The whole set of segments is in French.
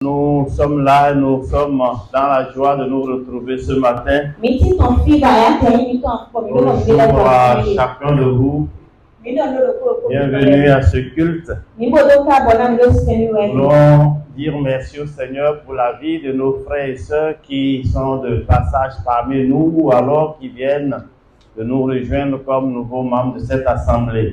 Nous sommes là, nous sommes dans la joie de nous retrouver ce matin. Bonjour à chacun de vous. Bienvenue à ce culte. Nous voulons dire merci au Seigneur pour la vie de nos frères et sœurs qui sont de passage parmi nous ou alors qui viennent de nous rejoindre comme nouveaux membres de cette assemblée.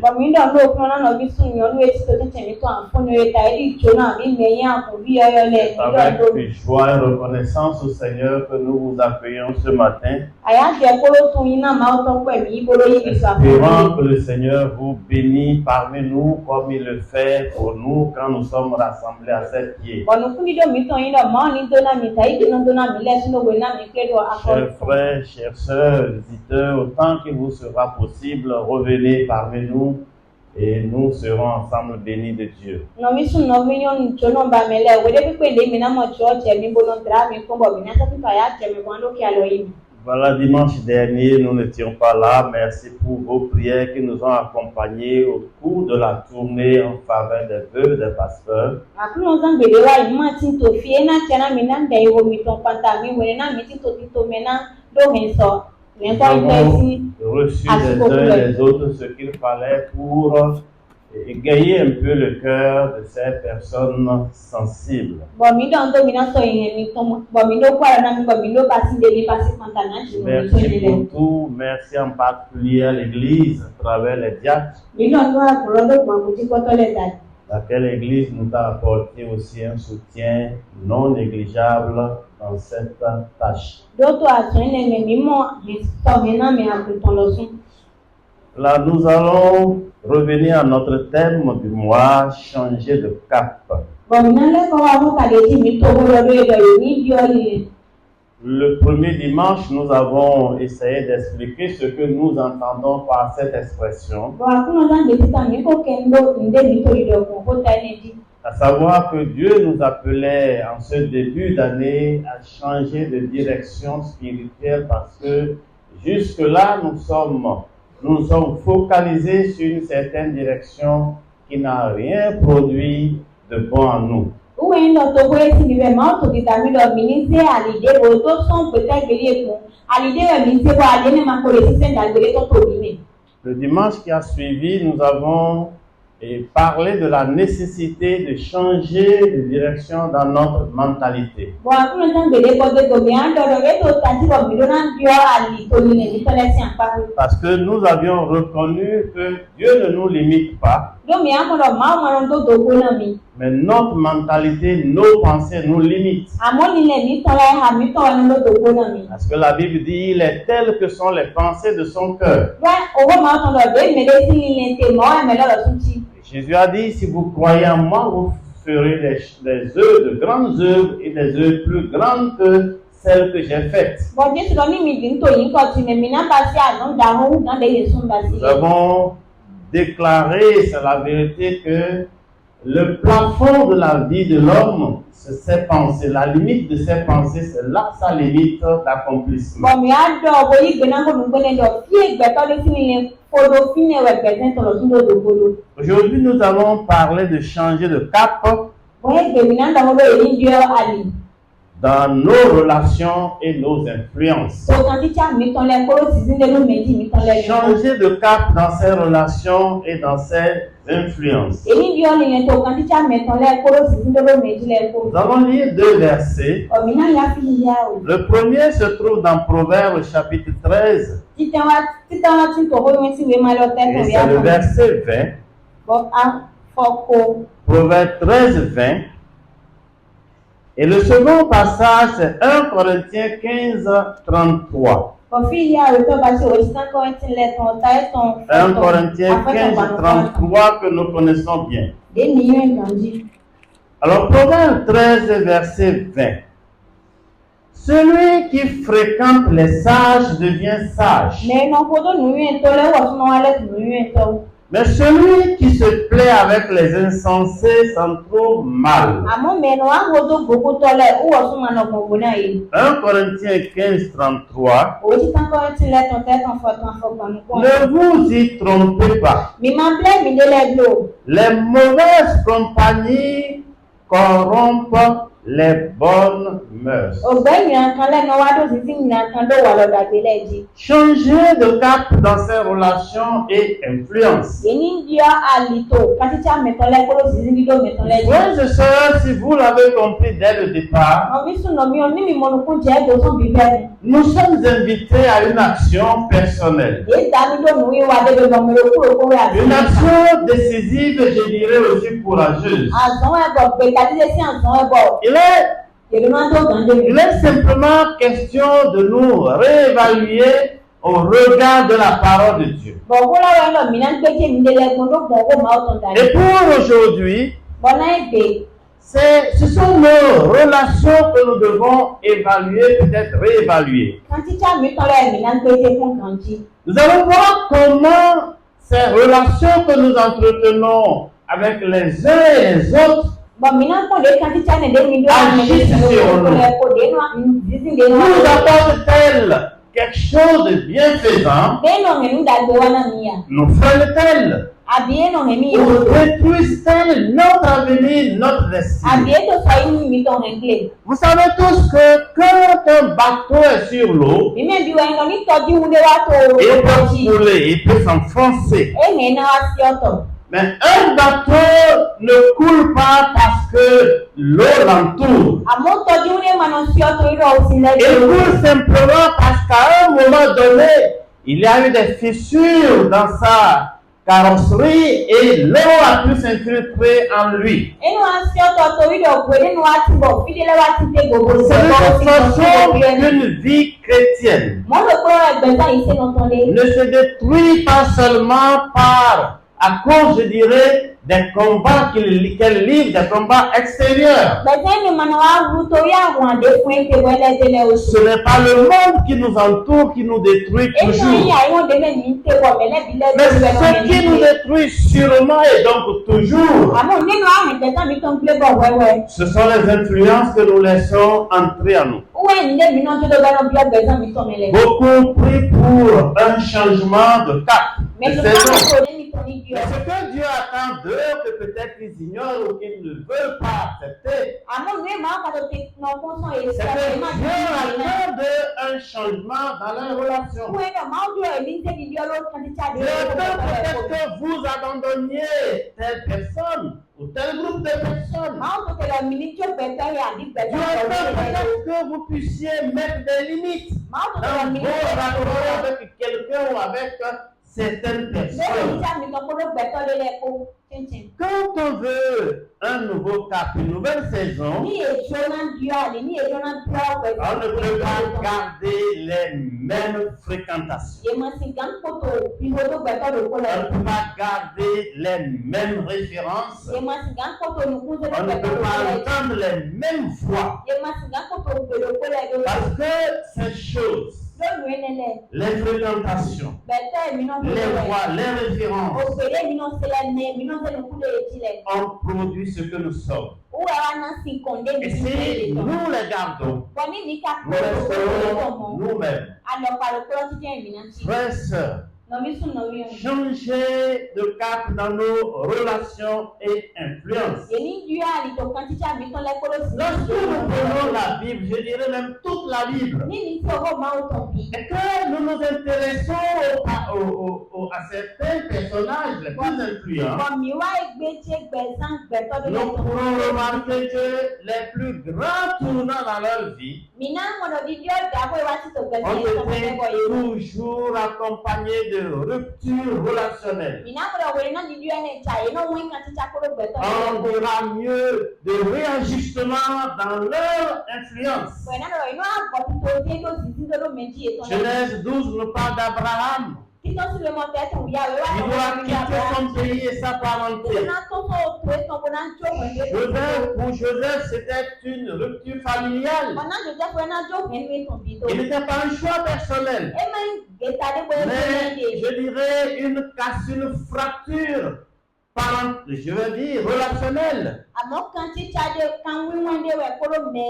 Avec joie et reconnaissance au Seigneur que nous vous accueillons ce matin. Espérant que le Seigneur vous bénisse parmi nous comme il le fait pour nous quand nous sommes rassemblés à cette pied. Chers frères, chères sœurs, visiteurs, autant qu'il vous sera possible, revenez parmi nous et nous serons ensemble bénis de Dieu. Voilà, dimanche dernier, nous n'étions pas là. Merci pour vos prières qui nous ont accompagnés au cours de la tournée en faveur des veuves et des pasteurs. Nous avons reçu des uns et des autres ce qu'il fallait pour égayer un peu le cœur de ces personnes sensibles. Merci pour tout, merci en particulier à l'Église à travers les diacres. Laquelle Église nous a apporté aussi un soutien non négligeable dans cette tâche. Là, nous allons revenir à notre thème du mois, changer de cap. Le premier dimanche, nous avons essayé d'expliquer ce que nous entendons par cette expression. À savoir que Dieu nous appelait en ce début d'année à changer de direction spirituelle parce que jusque-là, nous sommes focalisés sur une certaine direction qui n'a rien produit de bon en nous. Le dimanche qui a suivi, nous avons parlé de la nécessité de changer de direction dans notre mentalité. Parce que nous avions reconnu que Dieu ne nous limite pas. Mais notre mentalité, nos pensées nous limitent. Parce que la Bible dit, il est tel que sont les pensées de son cœur. Jésus a dit, si vous croyez en moi, vous ferez des œuvres, de grandes œuvres et des œuvres plus grandes que celles que j'ai faites. Nous avons déclaré, c'est la vérité, que le plafond de la vie de l'homme, c'est ses pensées. La limite de ses pensées, c'est là sa limite d'accomplissement. Aujourd'hui, nous allons parler de changer de cap dans nos relations et nos influences. Changer de cap dans ses relations et dans ses influences. Nous allons lire deux versets. Le premier se trouve dans Proverbes chapitre 13. Et c'est le verset 20. Proverbes 13, 20. Et le second passage, c'est 1 Corinthiens 15, 33. 1 Corinthiens 15, 33 que nous connaissons bien. Alors, Proverbe 13, verset 20. Celui qui fréquente les sages devient sage. Mais celui qui se plaît avec les insensés s'en trouve mal. 1 Corinthiens 15, 33. Ne vous y trompez pas. Les mauvaises compagnies corrompent les bonnes mœurs. Changer de cap dans ses relations et influences. Frères et sœurs, si vous l'avez compris dès le départ, nous sommes invités à une action personnelle. Une action décisive, je dirais aussi courageuse. Il est simplement question de nous réévaluer au regard de la parole de Dieu. Et pour aujourd'hui, ce sont nos relations que nous devons évaluer, peut-être réévaluer. Nous allons voir comment ces relations que nous entretenons avec les uns et les autres agissent sur nous. Nous apportent-elles quelque chose de bienfaisant? Nous freine-t-elle? Ou détruisent-elles notre avenir, notre destin? Vous savez tous que quand un bateau est sur l'eau, il peut couler, il peut s'enfoncer. Mais un bateau ne coule pas parce que l'eau l'entoure. Il coule simplement parce qu'à un moment donné, il y a eu des fissures dans sa carrosserie et l'eau a pu s'infiltrer en lui. C'est de façon qu'une vie chrétienne ne se détruit pas seulement à cause, je dirais, des combats qu'elle livre, des combats extérieurs. Ce n'est pas le monde qui nous entoure, qui nous détruit toujours. Mais ce qui nous détruit sûrement et donc toujours, ce sont les influences que nous laissons entrer en nous. Beaucoup prient pour un changement de cap. Mais ce que Dieu attend d'eux, que peut-être ils ignorent ou qu'ils ne veulent pas accepter, c'est que Dieu attend d'eux un changement dans leur relation. Dieu attend peut-être que vous abandonniez telle personne ou tel groupe de personnes. Dieu attend peut-être que vous puissiez mettre des limites dans vos rapports avec quelqu'un ou avec certaines personnes. Quand on veut un nouveau cap, une nouvelle saison, on ne peut pas garder les mêmes fréquentations. On ne peut pas garder les mêmes références. On ne peut pas entendre les mêmes voix. Parce que ces choses, les fréquentations, les voix, les références, on produit ce que nous sommes. Et si nous les gardons, nous resterons nous-mêmes. Frères et sœurs, changer de cap dans nos relations et influences. Lorsque nous prenons la Bible, je dirais même toute la Bible, et que nous nous intéressons à certains personnages les plus influents, nous pourrons remarquer que les plus grands tournants dans leur vie ont été toujours accompagnés de rupture relationnelle. On dira mieux de réajustement dans leur influence. Genèse 12 nous parle d'Abraham. Il doit quitter son pays et sa parenté. Pour Joseph, c'était une rupture familiale. Il n'était pas un choix personnel. Mais je dirais une casse, une fracture, je veux dire relationnelle.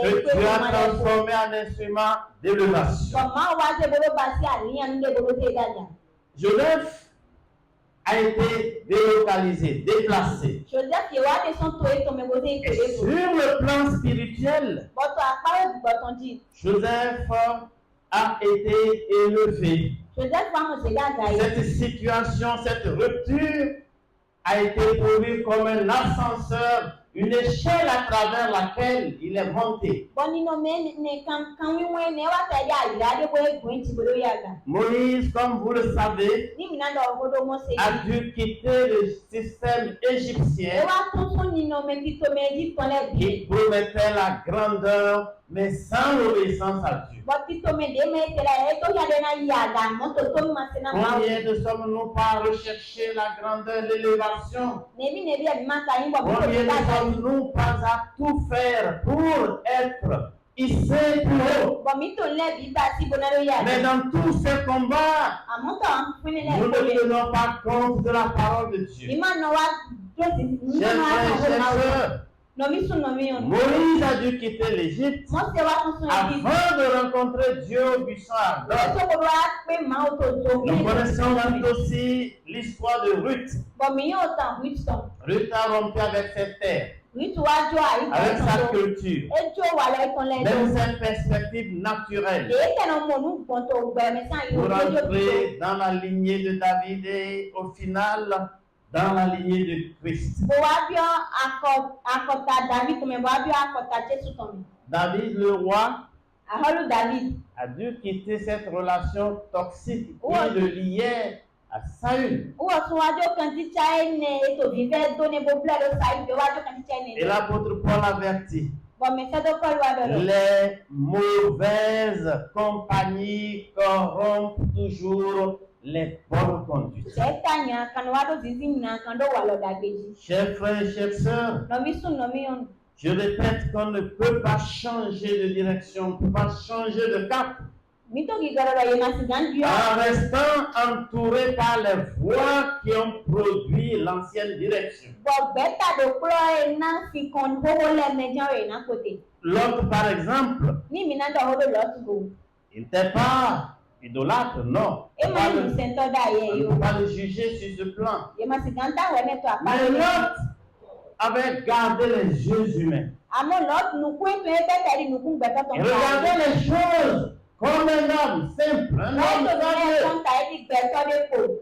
Que tu as transformé en instrument d'élevation. Joseph a été délocalisé, déplacé. Joseph ye wa de son to e to me go Et se sur le plan spirituel, boto akpa e boton di. Joseph a été élevé. Joseph wa mo se ga ga ye. Cette situation, cette rupture a été pour lui comme un ascenseur, une échelle à travers laquelle il est monté. Boni no me ne kan wi we ne wa ta ya ira de bo e gun ti bolo ya ga. Moïse, comme vous le savez, Ni mi na do go do mo se. a dû quitter le système E égyptien wa tun so ni no me ti to me di ton le bi. qui promettait la grandeur, mais sans l'obéissance à Dieu. Bo ti to me de me te la e to ya de na ya ga mo to ma se na ma. Combien ne sommes-nous pas rechercher la grandeur, l'élévation? Ne bi ma ka yin bo bi to Combien ne ga ga. sommes-nous pas à tout faire pour être hissés plus haut? Bo mi to le bi ba si bo na lo ya. Mais dans tous ces combats, Amo to an fun le nous ko ne le. tenons pas compte de la parole de Dieu. Ima no wa to si ni Chers no frères, chers wa sœurs, no mi sun no mi on. Moïse a dû quitter l'Égypte Mo se wa tun sun di. afin de rencontrer Dieu au buisson ardent. So ko wa pe ma o to so. Nous connaissons aussi l'histoire de Ruth. Bo mi yo tan Whitson. Ruth a rompu avec ses terres, Ruth wa jo ayi avec sa kan so. culture, E jo wa le kon le même do. ses perspectives naturelles, E te no mo nu kon to gbe me san yo pour jo jo. entrer dans la lignée de David et au final dans la lignée de Christ. Bo wa bio akota David ko me bo wa bio akota Jesu to me. David, le roi, Aholu David. a dû quitter cette relation toxique Ouais. qui le liait à Saül. Wo tun wa jo kan ti chai ne e to bi ve do ne bo ble do sai be wa jo kan ti chai ne. Et l'apôtre Paul avertit, Bo me se do ko wa do lo. les mauvaises compagnies corrompent toujours les bonnes conduites. Se ta nya kan wa do zizi nya kan do wa lo dagbeji. Chers frères et chères sœurs, No mi sun no mi on. je répète qu'on ne peut pas changer de direction, on ne peut pas changer de cap Mi to ki garo ye na si gan bio. en restant entouré par les voies qui ont produit l'ancienne direction. Bo beta do klo e na fi kon bo le me jan e na kote. L'autre, par exemple, Ni mi na do ho do lot go. il n'était pas idolâtre, non. E ma ni se to da On ye ne yo. peut pas le juger sur ce plan. Ye ma si gan ta we ne to apa. Mais l'autre avait gardé les yeux humains. Amo lot nu ku e to e beta ri nu ku gbe to to. Il regardait les choses comme un homme simple, un Lai homme to sans ne Dieu. kon ta e di gbe to de ko.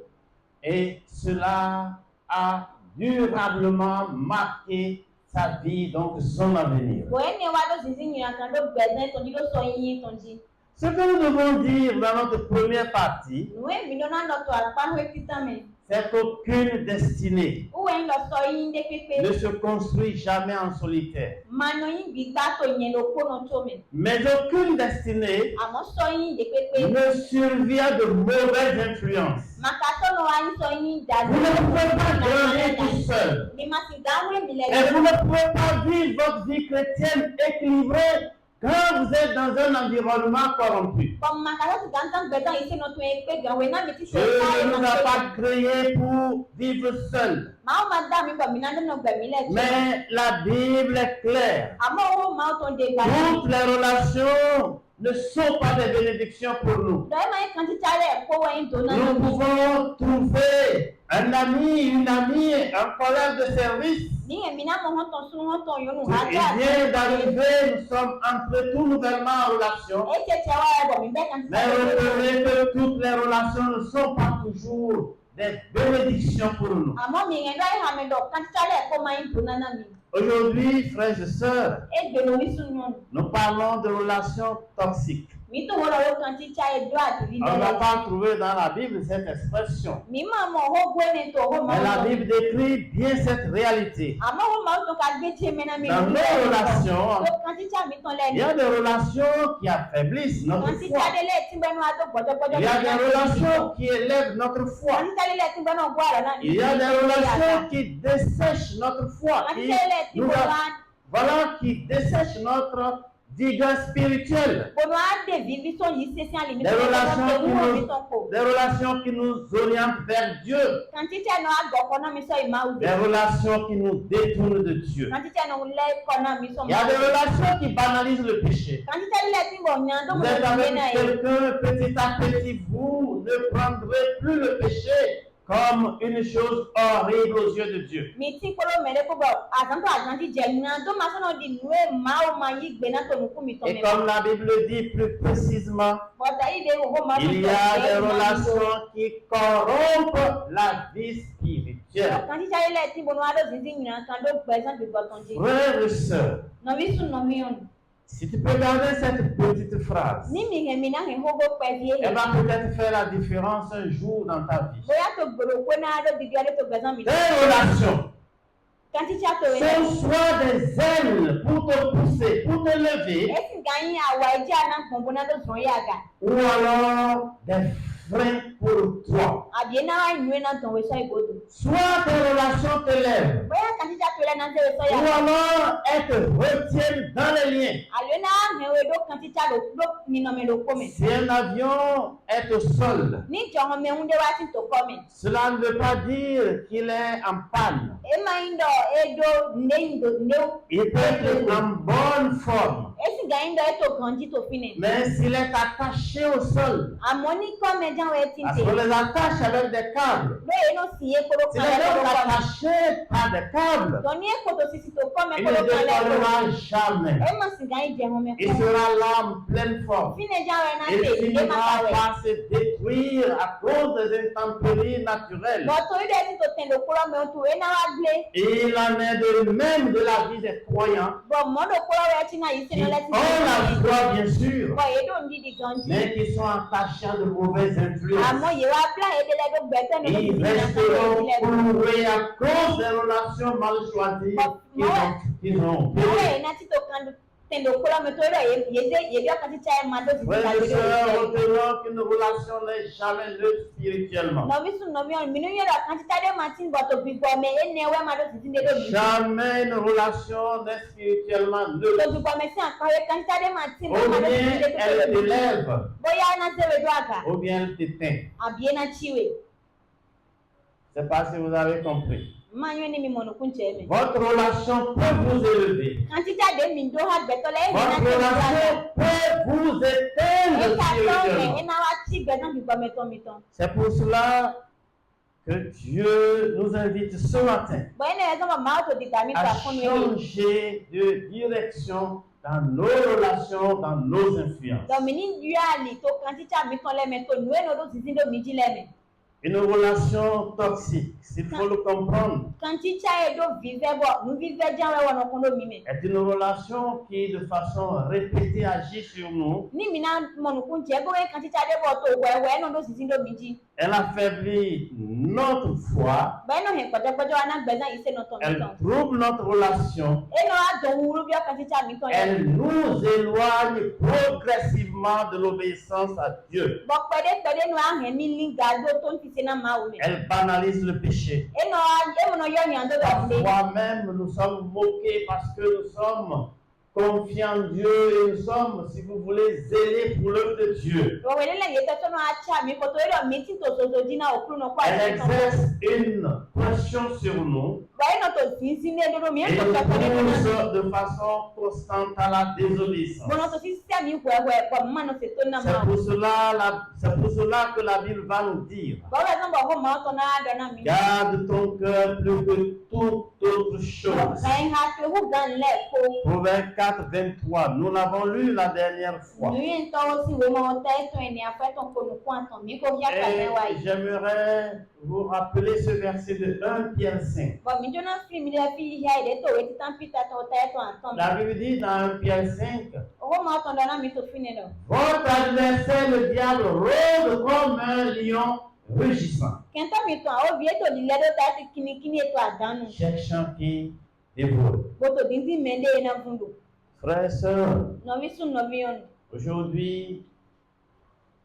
Et cela a durablement marqué sa vie, donc son avenir. Bo e ne wa do zizi nya kan do gbe ne to di do so yin to ji. Ce que nous devons dire dans notre première partie, Nu e mi no na do to apa ho pitame. c'est qu'aucune destinée U e ndo so yin de pepe. ne se construit jamais en solitaire. Mano yin bi gba to yen lo ko no to me. Mais aucune destinée Amo so yin de pepe. ne survient de mauvaises influences. Makato no wa yin so yin da. Vous ne pouvez pas grandir tout seul. Ni ma si ga we mi le. Et vous ne pouvez pas vivre votre vie chrétienne équilibrée quand vous êtes dans un environnement corrompu. Comme makato si gan tan gbe tan ise no to e pe gan we na mi ti so Dieu ta ne nous a pas créés pour vivre seuls. Ma o ma da mi gba mi na no gba mi le. Mais la Bible est claire. Amo o ma o to de gba. Toutes les relations ne sont pas des bénédictions pour nous. Do e ma kan ti chale ko wa yin to na. Nous pouvons trouver un ami, une amie, un collègue de service. Ni e mi na mo hon ton sun hon ton yo nu Il ha ja. vient d'arriver, nous sommes entrés tout nouvellement en relation. E che che wa bo mi be kan ti. Mais retenez que toutes les relations ne sont pas toujours des bénédictions pour nous. Amo mi ngen do e ha me do kan ti chale ko ma yin to na na mi. Aujourd'hui, frères et sœurs, E gbe no mi sun yo. nous parlons de relations toxiques. Mi to wo lo kan ti chale do ati vi. On ne va pas trouver dans la Bible cette expression. Mi ma mo ho gwe ne to ho ma. Mais la Bible décrit bien cette réalité. Amo ho ma to ka gbe che me na mi. Dans nos relations, Do kan ti cha mi ton le il ni. y a des relations qui affaiblissent notre Kan ti foi. chale le ti be no ato gbodo gbodo. Il y a des relations qui élèvent notre foi. Kan ti chale le ti be no gbo ara na ni. Il y a des relations qui dessèchent notre foi. Kan ti Qui chale le ti nous bo a- wa. voilà, qui dessèchent notre vigueur spirituelle. Bono a de vivi son yi se si ali mi. Des relations, ko. des relations qui nous orientent vers Dieu. Kan ti cha no agbo ko na mi so ima u. Des relations qui nous détournent de Dieu. Kan ti cha no le ko na mi so. Il y a des relations qui banalisent le péché. Kan ti cha le ti bo nyan do mo Vous êtes na avec na e. quelqu'un, petit à petit, vous ne prendrez plus le péché comme une chose horrible aux yeux de Dieu. Mi ti kolo mele ko bo azanto azanti jena do masono di nwe mao mayi gbe na to nuku mi to Et me. comme la Bible dit plus précisément, Bota ide wo ma il y a des relations qui corrompent la vie spirituelle. Kan ti chale le ti bono ado zizi nyina kan do gbesan bi boton ji. Frères et sœurs, No vi sun no mi on. si tu peux garder cette petite phrase, Ni mi he mi na he hogo pe vie elle he. va peut-être faire la différence un jour dans ta vie. Boya to gboro ko na ado di ade to gbesan mi. Tes relations Kan ti cha to we. sont soit des ailes pour te pousser, pour te lever, Esi ganyi awa eji ana gbonbo na do zon ya ga. ou alors des freins pour toi. Abi na wa nwe na ton we so igodo. Soit tes relations te lèvent, Boya kan ti cha to le na ze we so ou ya. alors elles te retiennent dans les liens. Alwe na he we do kan ti cha do ni no me lo ko me. Si un avion est au sol, Ni jongo me hunde wa ti to ko me. cela ne veut pas dire qu'il est en panne. E maindo edo ndo Il peut être en bonne forme. esi ganyi do eto ganji to fine. Mais s'il est attaché au sol, Amoni ko me jan we ti parce te. qu'on les attache avec des câbles. Lo e no siye kolo S'il kan est le donc ko me. attaché par des câbles, Toni e ko to sisi to ko me il ne kolo kan le ko. décollera jamais. E mo si ganyi je ho me Il ko. sera là en pleine forme. Fine jan we na Il te e ma finira ka we. par se détruire à cause des intempéries naturelles. Bo to ide ti to tendo kolo me to e na wa gle. Et il en est de même de la vie des croyants Bo mo do kolo we ti na yi se qui no ont le ti. la foi, bien sûr, Bo e do ndi di ganji. mais qui sont attachés à de mauvaises influences. Amo ye wa plan e de le do gbete no Ils ti na resteront ka le. cloués à cause des relations mal choisies qu'ils ont. Nawe na ti to kan tendo kolo me to ro ye de kan ti cha e ma do ti Frères et sœurs, ka. retenons qu'une relation n'est jamais neutre spirituellement. No vi sun no mi on minu yera kan ti tade Martin boto bi bo me e ne we ma do ti de do bi. Jamais une relation n'est spirituellement To neutre. bi bo me si an kan we kan ti tade Martin Ou ma do bien ti de elle do bi. t'élève, Boya na se we do aga. ou bien elle t'éteint. Abi na chiwe. Je ne sais pas si vous avez compris. Ma yo ni mi mo no kun che me. Votre relation peut vous élever. Kan ti tade mi do ha gbeto le e na Votre se we do aga. relation peut vous éteindre E ka to me spirituellement. e na wa chi gbeto bi bo me to mi to. C'est pour cela que Dieu nous invite ce matin Bo e ne e so ma to di ta mi à ta fun we. changer de direction dans nos relations, dans nos influences. Do mi ni yu ali to kan ti cha mi ton le me to nu e no do ti do mi ji le me. Une relation toxique, s'il faut le comprendre, Kan ti cha e do vive bo nu vive jan we wono kun do mi me. est une relation qui, de façon répétée, agit sur nous. Ni mi na mo nu kun che go e kan ti cha de bo to we no do ti do mi ji. Elle affaiblit notre foi, Ba no he gbojo ana gbezan ise no to mi elle ton. trouble notre relation, E no a do wuru bi o kan ti cha mi ton le. elle nous éloigne progressivement de l'obéissance à Dieu. Bo pede no a he mi linga do to ti se na ma wo me. Elle banalise le péché. E no a e mo no yo nyan do do de. Parfois même, nous sommes moqués parce que nous sommes confiants en Dieu et nous sommes, si vous voulez, zélés pour l'œuvre de Dieu. Bo we le ye to no a cha mi ko to ro mi ti to so di na okru no kwa. Elle exerce une pression sur nous Ba no to si ne do mi et e to nous so ko ne pousse de façon constante à la désobéissance. Bo no to si se mi we ko ma no se to na C'est ma. pour cela que la Bible va nous dire: Bo we so bo ho ma to na do na mi. garde ton cœur plus que toute autre chose. Ren ha te hu gan le ko. Proverbe 4, 23. Nous l'avons lu la dernière fois. Nuyi to si we mo te to eni afa to ko nu kwa to mi ko ya ka me wa Et yi. j'aimerais vous rappeler ce verset de 1 Pierre 5. Bo mi jona fi mi le fi ya ide to we ti tan pita to te to an to. La Bible dit dans 1 Pierre 5, Ho ma to na mi to fi ne do. votre adversaire le diable rôde comme un lion rugissant, Kenta mi to a o bi to li le do ta ti kini to adanu. cherchant qui dévore. Bo to din ti mende na fundu. Frères et sœurs, No vi sun no vi on. aujourd'hui,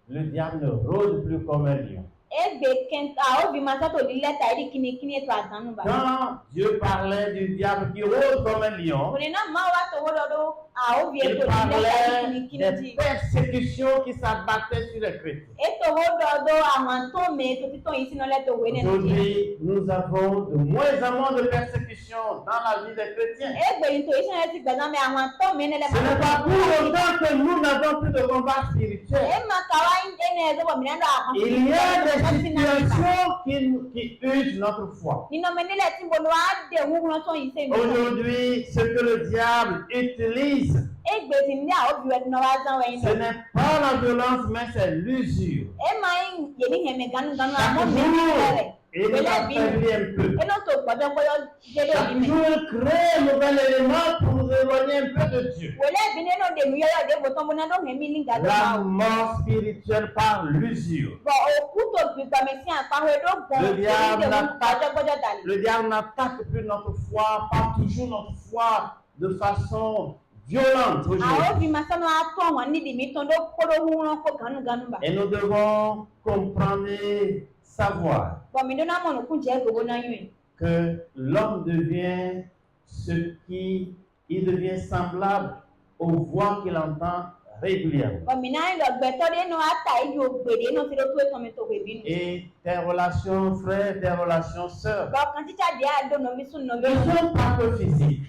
le diable ne rôde plus comme un lion. Egbe kenta o bi ma to li le ta ri kini to adanu ba. Quand Dieu parlait du diable qui rôde comme un lion, Oni na ma wa to wo do a o bi il to li le ta parlait ri kini des ji. persécutions qui s'abattaient sur les chrétiens. Eto wo do àwọn to me to ti to yin sino le to we ne ti. Aujourd'hui, nous avons de moins en moins de persécutions dans la vie des chrétiens. Egbe yin to yin sino le ti gba na me àwọn to me ne le Ce n'est pas pour autant que que nous n'avons plus de combat spirituel, il y a des situations qui usent notre foi. Aujourd'hui, ce que le diable utilise, ce n'est pas la violence, mais c'est l'usure. Et il affaiblit un peu. Chaque jour, crée un nouvel élément pour nous éloigner un peu de Dieu. La mort spirituelle par l'usure. Le diable n'attaque plus notre foi, pas toujours notre foi de façon violente aujourd'hui. Et nous devons comprendre et savoir que l'homme devient il devient semblable aux voix qu'il entend régulièrement. Et tes relations frères, tes relations sœurs ne sont pas que physiques.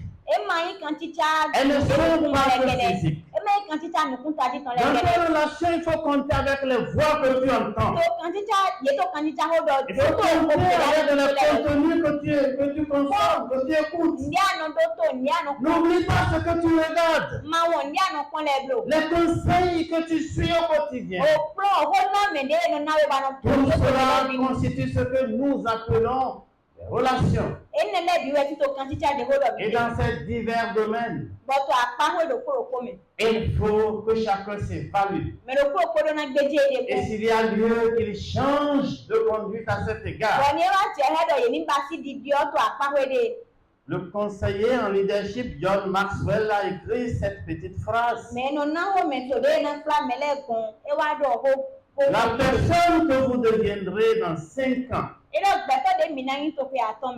Elles ne sont pas que physiques. Dans tes relations, il faut compter avec les voix que tu entends. Il faut compter avec le contenu que tu consommes, que tu écoutes. N'oublie pas ce que tu regardes. Les conseils que tu suis au quotidien. Tout cela constitue ce que nous appelons les relations. Et dans ces divers domaines, il faut que chacun s'évalue. Et s'il y a lieu qu'il change de conduite à cet égard, le conseiller en leadership John Maxwell a écrit cette petite phrase. La personne que vous deviendrez dans 5 ans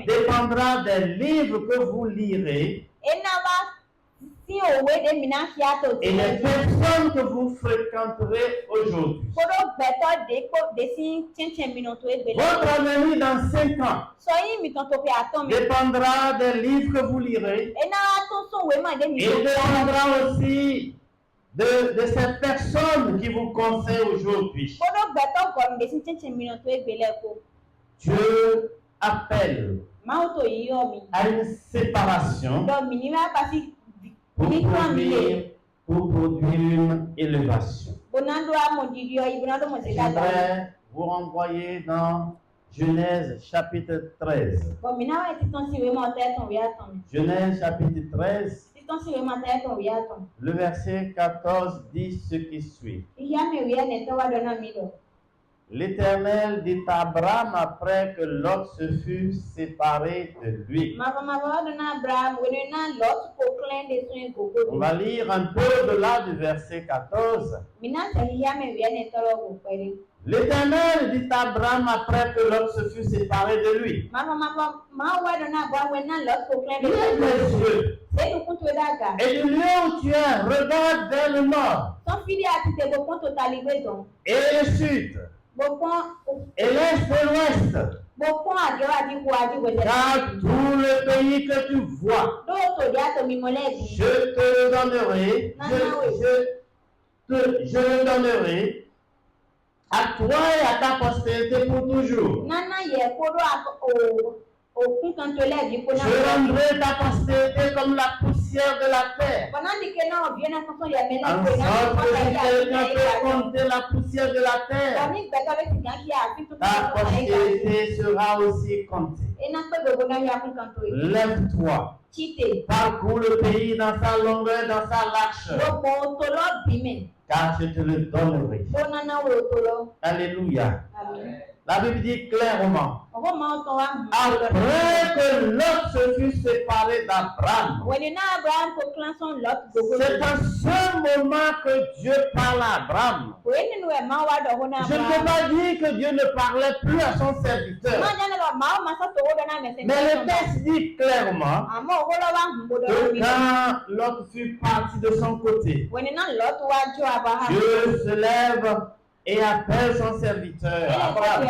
dépendra des livres que vous lirez et les personnes que vous fréquenterez aujourd'hui. Votre avenir dans 5 ans dépendra des livres que vous lirez et dépendra aussi de ces personnes qui vous conseillent aujourd'hui. Dieu appelle à une séparation pour produire une élévation. Je voudrais vous renvoyer dans Genèse chapitre 13. Genèse chapitre 13. Le verset 14 dit ce qui suit. L'Éternel dit à Abraham après que Lot se fut séparé de lui. On va lire un peu au-delà du verset 14. L'Éternel dit à Abraham après que Lot se fut séparé de lui. Lève les yeux. Et du lieu où tu es, regarde vers le nord. Et le sud. Et l'est et l'ouest. Car tout le pays que tu vois, je te le donnerai. Je le donnerai à toi et à ta postérité pour toujours. Je rendrai ta postérité comme la poussière de la terre. En sorte que si quelqu'un peut compter la poussière de la terre, ta postérité sera aussi comptée. Lève-toi. Parcours le pays dans sa longueur, dans sa largeur. Car je te le donnerai. Alléluia. Amen. La Bible dit clairement, après que Lot se fut séparé d'Abraham, c'est à ce moment que Dieu parle à Abraham. Je ne peux pas dire que Dieu ne parlait plus à son serviteur. Mais le texte dit clairement que quand Lot fut parti de son côté, Dieu se lève et appelle son serviteur Abraham.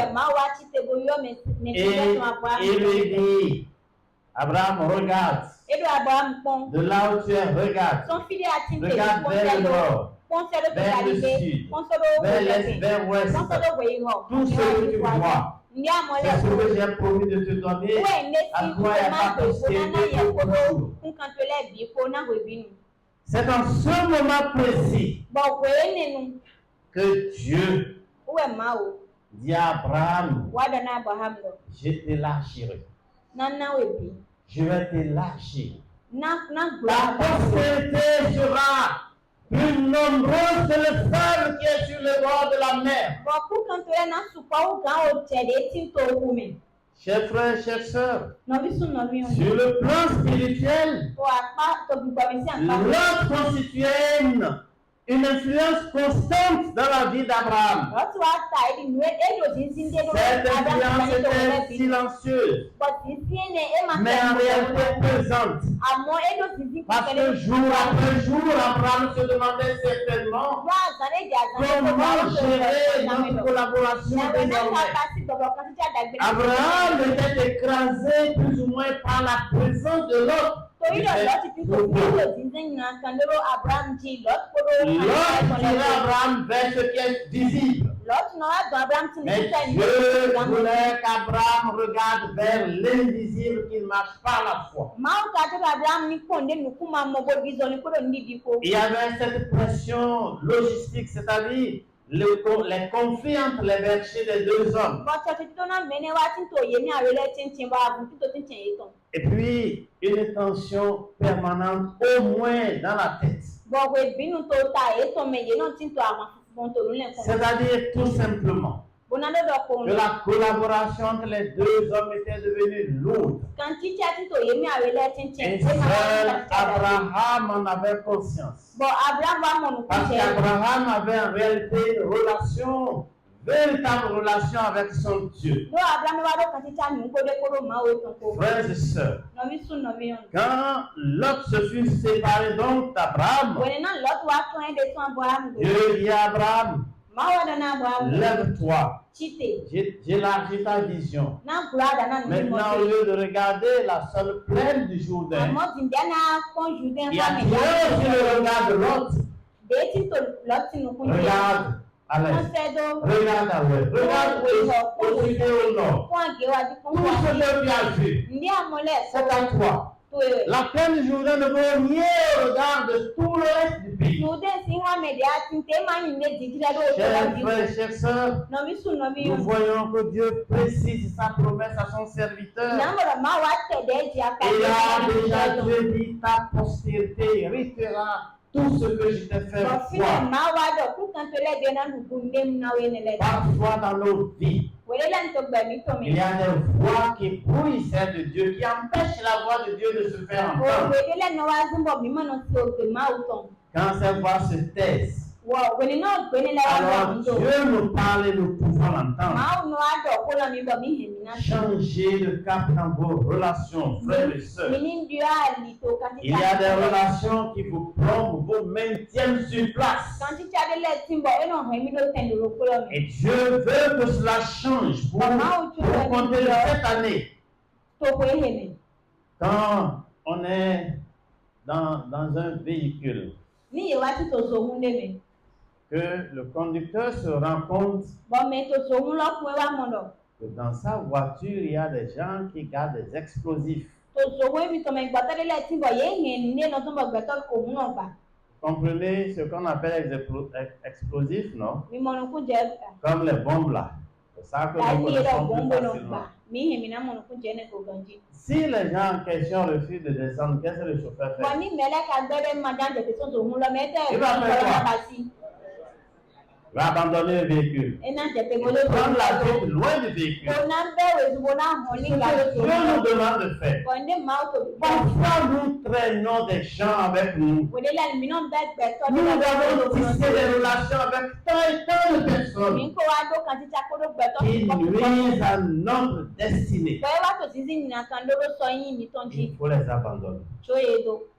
Et il lui dit, Abraham, regarde. De là où tu es, regarde. Regarde vers le nord. Konsolo vers le totalité, sud, konsolo vers l'est, western, vers l'ouest. konsolo weiro. Tout ce que tu vois, Ndi amole c'est ce ko. que j'ai promis de te donner Ouais, ne à si toi et à ta ko postérité na ya pour ko toujours. kun kantole bi ko na go binu. C'est dans ce moment précis Bo wenenu que Dieu uwe mao. dit à Abraham, Wada na Abraham lo. je t'élargirai. Na webi. Je vais t'élargir. Na Ta gba. postérité sera plus nombreuse que le sable qui est sur le bord de la mer. Bo ku kantole na supa u ga o tede tin to kume. Chers frères, chères sœurs, No bisu no bi on. sur le plan spirituel, To apa to bi ba bi si anpa. l'autre constituait une influence constante dans la vie d'Abraham. Lot wa ta edi nwe edo zinzin de do. Cette influence était silencieuse, But zinzin e ma. mais en réalité présente. Amo edo zinzin Parce que jour après jour, Abraham se demandait certainement wa zane dia zane comment gérer notre collaboration désormais. Abraham était écrasé plus ou moins par la présence de l'autre. L'autre tirait Abraham vers ce qui est visible. Mais Dieu voulait qu'Abraham regarde vers l'invisible, qu'il marche par la foi. Il y avait cette pression logistique, c'est-à-dire les conflits entre les bergers des deux hommes. Et puis, une tension permanente, au moins dans la tête. C'est-à-dire tout simplement que la collaboration entre les deux hommes était devenue lourde. Et seul Abraham en avait conscience. Parce qu'Abraham avait en réalité une relation, véritable relation avec son Dieu. Frères et sœurs, quand Lot se fut séparé donc d'Abraham, Dieu dit à Abraham, lève-toi, j'élargis ta vision. Maintenant, au lieu de regarder la seule plaine du Jourdain, il attire aussi le regard de l'autre. Regarde à l'est, regarde à l'ouest, regarde au sud et au nord. Tout ce que tu as vu, c'est à toi. La plaine du Jourdain ne vaut rien au regard de tout le reste du pays. Chers frères et chers sœurs, nous voyons que Dieu précise sa promesse à son serviteur. Il a déjà dit, ta postérité héritera tout ce que je t'ai fait voir. Parfois dans nos vies, il y a des voix qui brouillent celle de Dieu, qui empêchent la voix de Dieu de se faire entendre. Quand ces voix se taisent, alors Dieu nous parle et nous pouvons l'entendre. Changez de cap dans vos relations, frères et sœurs. Il y a des relations qui vous plombent, vous maintiennent sur place. Et Dieu veut que cela change pour compter cette année. Quand on est dans un véhicule, que le conducteur se rend compte que dans sa voiture, il y a des gens qui gardent des explosifs. Comprenez ce qu'on appelle les explosifs, non? Comme les bombes là. C'est ça que nous connaissons plus facilement. Si les gens en question refusent de descendre, qu'est-ce que le chauffeur fait? Il va faire quoi? Il va abandonner le véhicule. Prendre la route loin du véhicule. C'est ce que Dieu nous demande de faire. Parfois, nous traînons des gens avec nous. Nous avons tissé des relations avec tant et tant de personnes qui nuisent à notre destinée. Il faut les abandonner.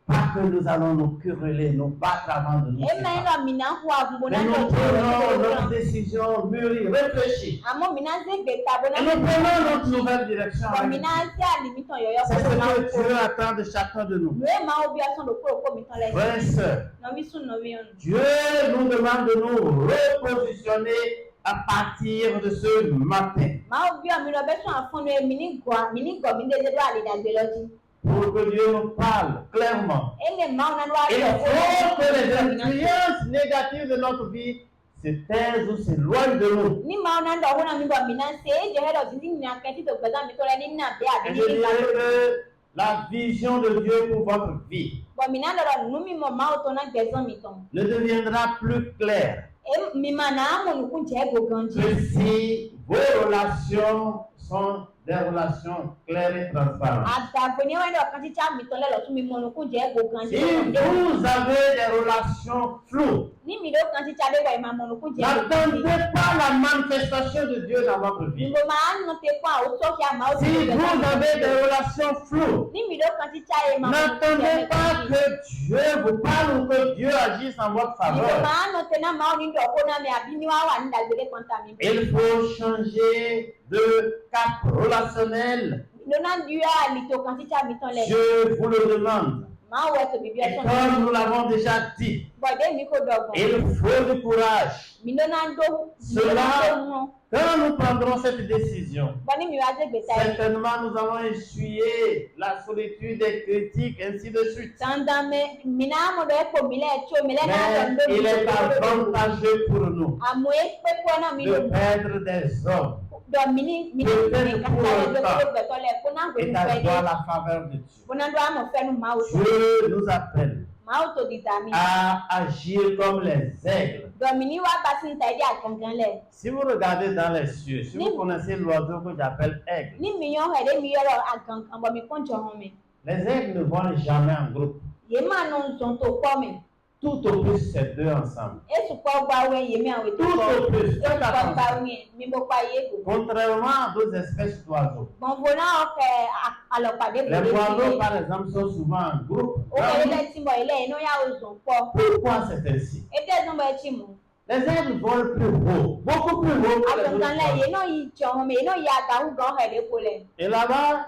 Pas que nous allons nous quereller, nous battre avant de nous e ma séparer. ino mina huwa Mais bona nous to prenons notre décision mûrie, réfléchie. amo mina zegbe ta Et bona nous prenons notre nouvelle direction. bo avec mina Dieu. se alimiton yoyo C'est ce ko ma que Dieu attend de chacun de nous. we ma obi aso do ko mi ton le Frères et sœurs, no mi sun no mi on Dieu nous demande de nous repositionner à partir de ce matin. ma obi o mi lo be sun afun no mi ni go mi de do ale dagbe loji Pour que Dieu nous parle clairement. ene ma ona no wa Il faut que les influences négatives de notre vie se taisent ou s'éloignent de nous. ni ma ona ndo wona mi bo mi na se je he do ti ni akenti to gbaza mi to le ni na be Et abi je ni dirais que la vision de Dieu pour votre vie bo mi na do nu mi mo ma o to na gbezon mi ton ne deviendra plus claire e mi ma na mo nu kun je go ganji que si vos relations sont des relations claires et transparentes. àgbàgbé ní wẹ́ndọ̀ kan títí mi tán lẹ́lọ́ tún mi mọ orúnkún jẹ́ egbò kan Si vous avez des relations floues, ní mi ló kan títí adéwà ìmọ̀ àmọ́ orúnkún jẹ́ egbò kan n'attendez pas la manifestation de Dieu dans votre vie. ìgbò máa ń nà tẹ́kọ̀ àwọn tó kí a máa ó Si vous avez des relations floues, ní mi ló kan títí ayé máa n'attendez pas que Dieu vous parle ou que Dieu agisse en votre ìgbò faveur. máa ń nà tẹ́ náà máa ó ní dọ̀kọ́ náà mi àbí ní wá wà ní ìdàgbélé kan tà mí. Il faut changer de cap relationnel. ìlú náà ń dúró àlìtò kan títí mi tán lẹ̀ Je vous le demande. máa wọ ẹ̀tọ́ bíbí Et ẹ̀sán comme nous l'avons déjà dit, bọ̀dé mi kò dọ̀gbọ̀n il faut du courage. mi ló náà ń dó mú Quand nous prendrons cette décision, bọ́ ní mi wá dé gbèsè ayé certainement nous allons essuyer la solitude des critiques, ainsi de suite. dandan mi náà mo dọ̀ ẹ̀pọ̀ mi lẹ́ẹ̀ tí omi lẹ́ẹ̀ náà lọ ń Mais il est dó avantageux pour nous àmọ́ ẹ pé kó náà mi lò de perdre des hommes dọ̀ mi ní kàtàlẹ́ gbẹ̀tọ̀ lẹ̀ kó náà et gbẹ̀mí fẹ́ dé d'avoir la faveur de Dieu. bó náà dọ̀ àmọ̀ fẹ́nu máa ó tó Dieu nous appelle máa ó tó di dà mí à agir comme les aigles. dọ̀ mi ní wá bá sí ń ta ẹdí àgangan lẹ̀ Si vous regardez dans les cieux, si vous connaissez l'oiseau que j'appelle aigle, ní mi yan ẹ̀dẹ́ mi yọrọ àgangan bọ̀ mi kó jọ hàn mi les aigles ne volent jamais en groupe. yé máa nà zọ̀n tó pọ̀ mi Tout au plus, c'est deux ensemble. èsù pọ̀ gba wẹ̀ yé mi àwọn ètò Tout pọ̀ au plus, èsù faites pọ̀ gba attention. wẹ̀ mi mo pa yé gò Contrairement à d'autres espèces d'oiseaux, gbọ̀ngbọ̀n náà ọkẹ́ àlọ́pàdé les oiseaux, par exemple, sont souvent en groupe. ó kẹ́ ilé tí mo ilé iná yà ó zọ̀n pọ̀ Pourquoi c'est ainsi? ètò ẹ̀sán bọ̀ ẹ̀ tí mo. Les aigles volent plus haut, beaucoup plus haut que les autres Aganganlẹ̀ oiseaux. yìí náà yìí jọ̀hún mi, náà yìí àgàwù gan ẹ̀rẹ́ polẹ̀. Et là-bas,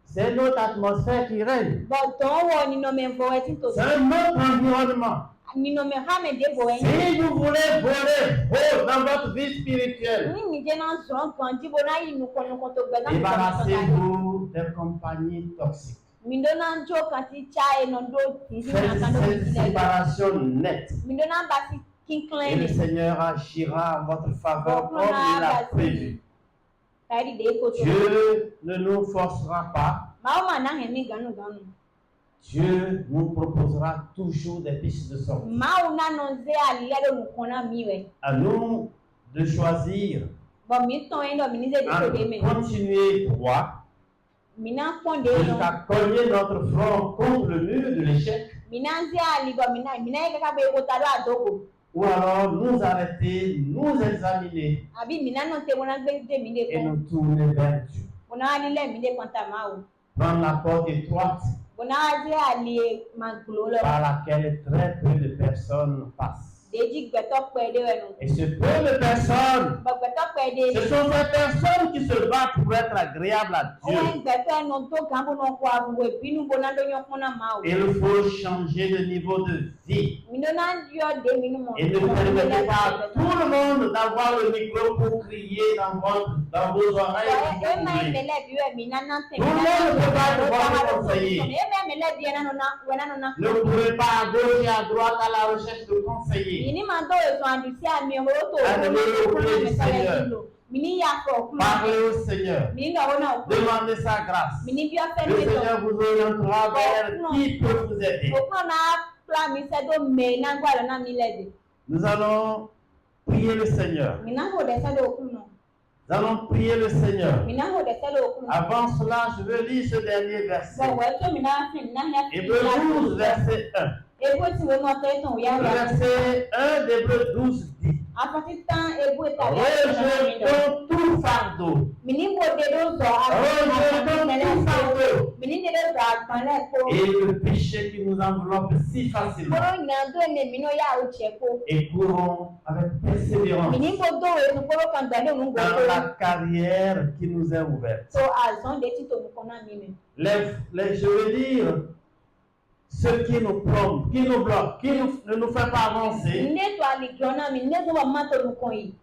c'est notre atmosphère qui règne. Bọ̀dọ̀ wọ nínú mi bọ̀ ẹ̀ tí tò C'est un autre environnement. nínú mi hàmẹ̀dé bọ̀ ẹ̀. Si vous voulez voler haut dans votre vie spirituelle, Ní mi jẹ́ náà sọ̀rọ̀ gan jíbo náà yìí nukọ̀nukọ̀ tó gbẹ náà mi débarrassez-vous des compagnies toxiques. mi ló náà ń jó kan tí cha ẹnu dó tì sí Faites nàkan ló fi cette sílẹ̀ lọ. séparation nette. Mi ló náà bá sí kínkín Et le ẹni. Seigneur agira en votre faveur comme il l'a prévu. Káyọ̀dé dé kó tó. Dieu ne nous forcera pas. Màá mà náà hẹ̀ mí ganu. Dieu nous proposera toujours des pistes de sortie. Màá náà nọ zé àlìlẹ́ ló nùkọ́ náà mi rẹ̀. À nous de choisir Bọ̀ mi tán ẹ̀ lọ mi ní zé à dé kó dé mẹ́. continuer droit Mi náà pọ̀n dé lọ. jusqu'à cogner notre front contre le mur de l'échec, Mina nzi aligo mina yẹ kaka bẹ eko talo adogo ou alors nous arrêter, nous examiner àbí mina náà tẹ wọn gbé dé mi lé et kọ nous tourner vers Dieu. wọn náà nílẹ̀ mi lé kọta máa o Prendre la porte étroite wọn náà zẹ àlè máa gbòòrò lọ par laquelle très peu de personnes passent. déjì gbẹtọ pẹ dé ẹnu Et ce peu de personnes, gbẹtọ pẹ dé ce sont ces personnes qui se battent pour être agréables à Dieu. wọn gbẹtọ ẹnu tó gàmbó náà kọ àbúrò ìbínú bó náà lóyún ọkùnrin náà máa o Il faut changer de niveau de vie. mi ló náà yọ dé mi ní mọ Et ne permettez pas à tout le monde d'avoir le micro pour crier dans vos oreilles. ẹ si vous máa ń voulez. mẹlẹ bí ẹ mi náà náà tẹ Tout le monde ne peut pas pouvoir conseiller. ẹ máa mẹlẹ bí ẹ náà nọ wẹ náà nọ. Ne courez pas à gauche et à droite à la recherche de conseillers. Ini manto èso àdùsí àmì ọ̀rọ̀ tó mi ní yàtọ̀ ọ̀kúnlọ̀ Parlez au Seigneur. mi ní ọ̀rọ̀ náà kú Demandez sa grâce. mi ní bí ọ̀fẹ́ Le mi lọ Seigneur vous orientera vers qui peut vous aider. òkúnlọ̀ náà pla mi sẹ́dọ̀ mẹ́ náà gbàdọ̀ náà mi lẹ́dẹ̀ Nous allons prier le Seigneur. mi náà kò dẹ̀ sẹ́dọ̀ òkúnlọ̀ Nous allons prier le Seigneur. mi náà kò dẹ̀ sẹ́dọ̀ òkúnlọ̀ Avant cela, je veux lire ce dernier verset. bọ̀wọ̀ ẹ̀ tó mi náà fi mi náà yẹ fi Hébreux 12, verset 1. ebu tí wọ́n mọ̀ tó ètò ìyá Le rẹ̀ verset 1 d'Hébreux 12 dit: afọ́tí tán ebu ìtàgé rejetons tout fardeau. mi ní bòde ló zọ Rejetons tout fardeau. mi Mini de ba panle ko. Et le péché qui nous enveloppe si facilement. Koro nyando ne mino ya ucheko. Et courons avec persévérance Mini bodo e koro kan dale dans ungo. la carrière qui nous est ouverte. So azon de tito mukona mimi. Je veux dire, ce qui nous plombe, qui nous bloque, ne nous fait pas avancer, Ne to ali grona mi ne to ba mato mukoyi.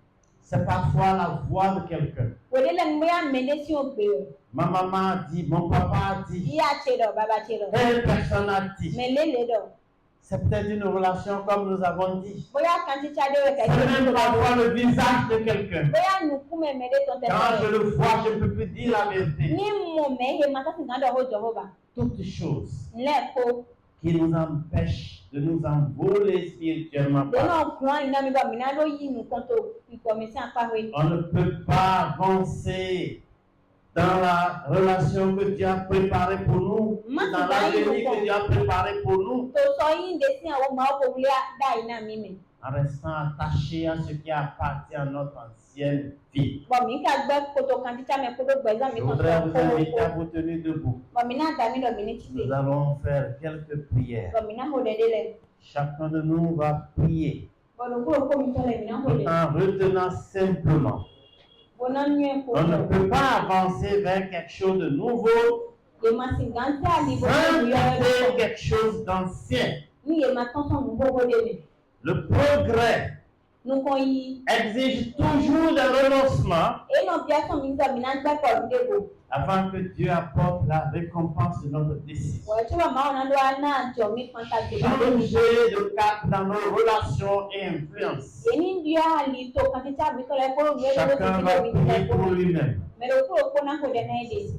c'est parfois la voix de quelqu'un. Wodele moya mene si ogbe. Ma maman a dit, mon papa a dit, Iya chedo baba chedo. telle personne a dit. Melele do. C'est peut-être une relation comme nous avons dit. Boya kanti chade we C'est ka. même parfois le visage de quelqu'un. Boya nukume mede ton Quand je tete. le vois, je ne peux plus dire la vérité. Ni mo me he mata singando ho Jehova. Toutes choses Leko. qui nous empêchent de nous envoler spirituellement. Deno kwan ina mi ba minado yi nu konto ikomisi apahwe. On ne peut pas avancer dans la relation que Dieu a préparée pour nous, dans l'avenir que Dieu a préparé pour nous, To so yin de si awon ma ko wule da ina mimi. en restant attaché à ce qui appartient à notre ancienne vie. Bo mi ka gbe koto kan tita me kodo gbeza mi Je kon voudrais vous inviter à so. vous tenir debout. Bo mi na da mi do mi ni Nous chite. allons faire quelques prières. Bo mi na ho de le. Chacun de nous va prier Bo no ko mi to le mi na ho de. en retenant simplement. Bo na nyu ko. On ne peut pas avancer vers quelque chose de nouveau Ye ma singante ali bo sans yo quitter yo. quelque chose d'ancien. Ni ye ma tonton mu bo de le. Le progrès Nu kon yi. exige toujours des renoncements E no bia so mi do mi na gbe ko de go. avant que Dieu apporte la récompense de notre décision. Wa chuba ma ona do ana jo mi konta de. Changer de cap dans nos relations et influences. Ye ni bia ali to kan tita mi ko le ko mi Chacun va prier pour lui-même. Mais le coup, on a fait des